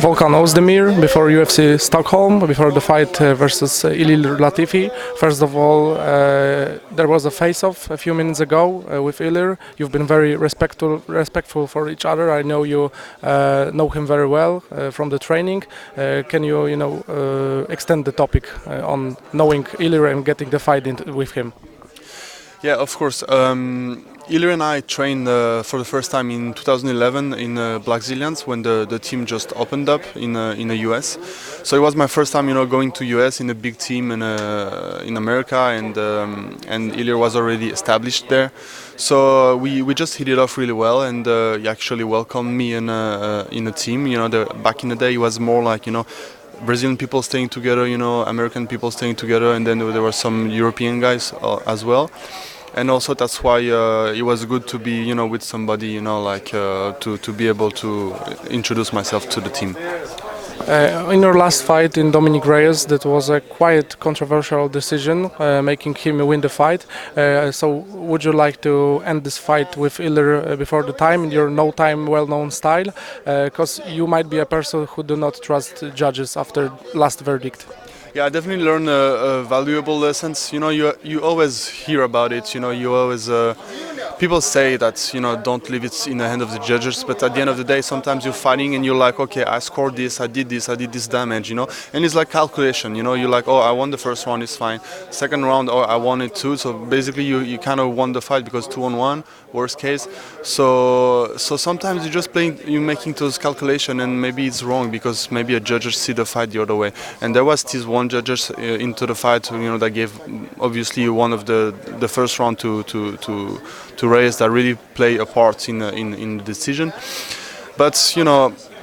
Volkan Oezdemir before UFC Stockholm, before the fight versus Ilir Latifi. First of all, there was a face-off a few minutes ago with Ilir. You've been very respectful for each other. I know you know him very well from the training. Can you, extend the topic on knowing Ilir and getting the fight with him? Yeah, of course. Ilir and I trained for the first time in 2011 in Black Zillions when the team just opened up in the US. So it was my first time, going to US in a big team in America, and Ilir was already established there. So we just hit it off really well, and he actually welcomed me in a team. Back in the day, it was more like Brazilian people staying together, American people staying together, and then there were some European guys as well. And also that's why it was good to be, with somebody, to be able to introduce myself to the team. In your last fight in Dominic Reyes, that was a quite controversial decision, making him win the fight. So would you like to end this fight with Ilir before the time, in your no-time, well-known style? Because you might be a person who do not trust judges after last verdict. Yeah, I definitely learned valuable lessons. You always hear about it. You always people say that don't leave it in the hand of the judges. But at the end of the day, sometimes you're fighting and you're like, okay, I scored this, I did this damage. And it's like calculation. You're like, oh, I won the first round, it's fine. Second round, oh, I won it too. So basically, you kind of won the fight because 2-on-1, worst case. So sometimes you're just you're making those calculations, and maybe it's wrong because maybe a judge see the fight the other way. And there was this one judges into the fight, that gave obviously one of the first round to Reyes that really play a part in the decision. But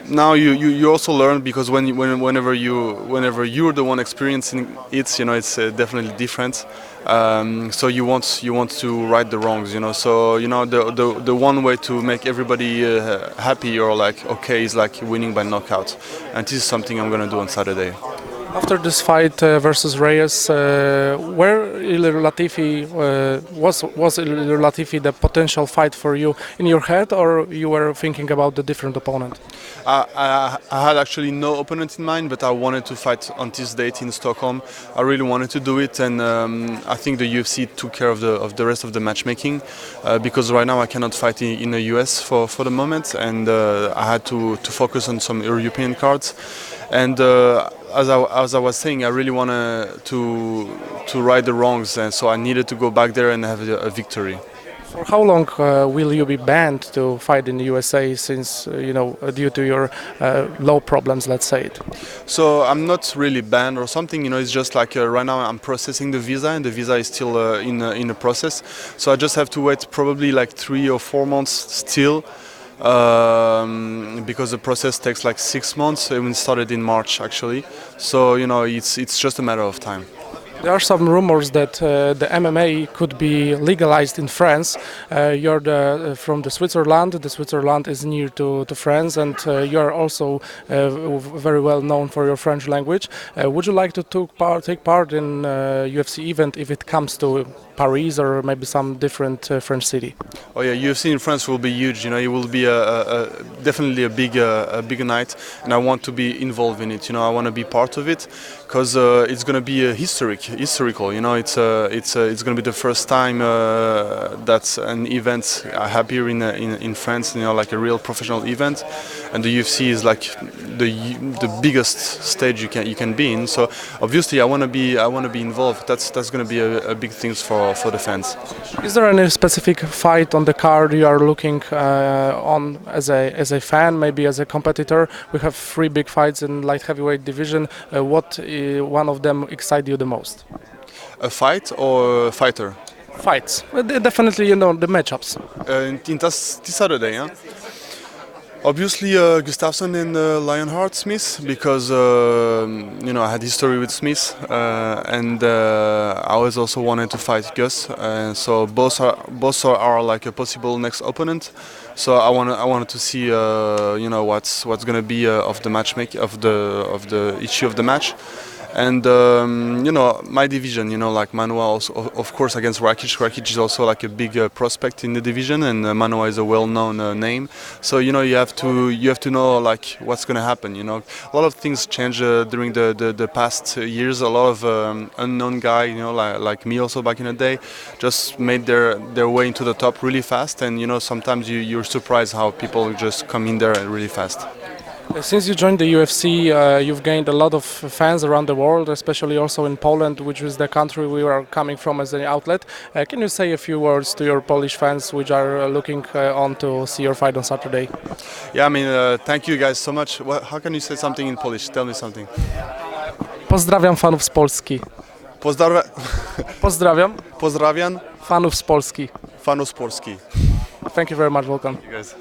now you also learn, because whenever you're the one experiencing it, it's definitely different. So you want to right the wrongs, So the one way to make everybody happy or like okay is like winning by knockout, and this is something I'm gonna do on Saturday. After this fight versus Reyes, where Ilir Latifi was Ilir Latifi the potential fight for you in your head, or you were thinking about the different opponent? I had actually no opponent in mind, but I wanted to fight on this date in Stockholm. I really wanted to do it, and I think the UFC took care of the rest of the matchmaking, because right now I cannot fight in the US for the moment, and I had to focus on some European cards. And as I was saying, I really wanted to right the wrongs, and so I needed to go back there and have a victory. For how long will you be banned to fight in the USA, since due to your law problems, let's say it? So I'm not really banned or something. It's just like right now I'm processing the visa, and the visa is still in the process. So I just have to wait probably like 3 or 4 months still. Because the process takes like 6 months. It started in March actually, so it's just a matter of time. There are some rumors that the MMA could be legalized in France. You're from Switzerland. The Switzerland is near to France, and you are also very well known for your French language. Would you like to take part in UFC event if it comes to Paris or maybe some different French city? Oh yeah, UFC in France will be huge. It will be definitely a big night, and I want to be involved in it. I want to be part of it, because it's going to be historical. It's going to be the first time that an event I have here in France. Like a real professional event, and the UFC is like the biggest stage you can be in. So obviously I want to be involved. That's going to be a big thing for the fans. Is there any specific fight on the card you are looking on as a fan, maybe as a competitor? We have 3 big fights in light heavyweight division. What one of them excites you the most? A fight or a fighter? Fights. Definitely, the matchups. In this Saturday, yeah? Obviously Gustafsson and Lionheart Smith, because I had history with Smith, and I always also wanted to fight Gus, so both are like a possible next opponent. So I wanted to see what's going to be of the matchmaking of the issue of the match. And you know, my division, you know, like Manuel also, of course, against Rakic. Rakic is also like a big prospect in the division, and Manuel is a well-known name. So you know, you have to know like what's going to happen. You know, a lot of things change during the past years. A lot of unknown guy, you know, like me also back in the day, just made their way into the top really fast. And you know, sometimes you're surprised how people just come in there really fast. Since you joined the UFC, you've gained a lot of fans around the world, especially also in Poland, which is the country we are coming from as an outlet. Can you say a few words to your Polish fans which are looking on to see your fight on Saturday? Yeah, I mean, thank you guys so much. How can you say something in Polish? Tell me something. Pozdrawiam fanów z Polski. Pozdrawiam Pozdrawiam fanów z Polski. fanów z Polski. Thank you very much, Volkan. You guys.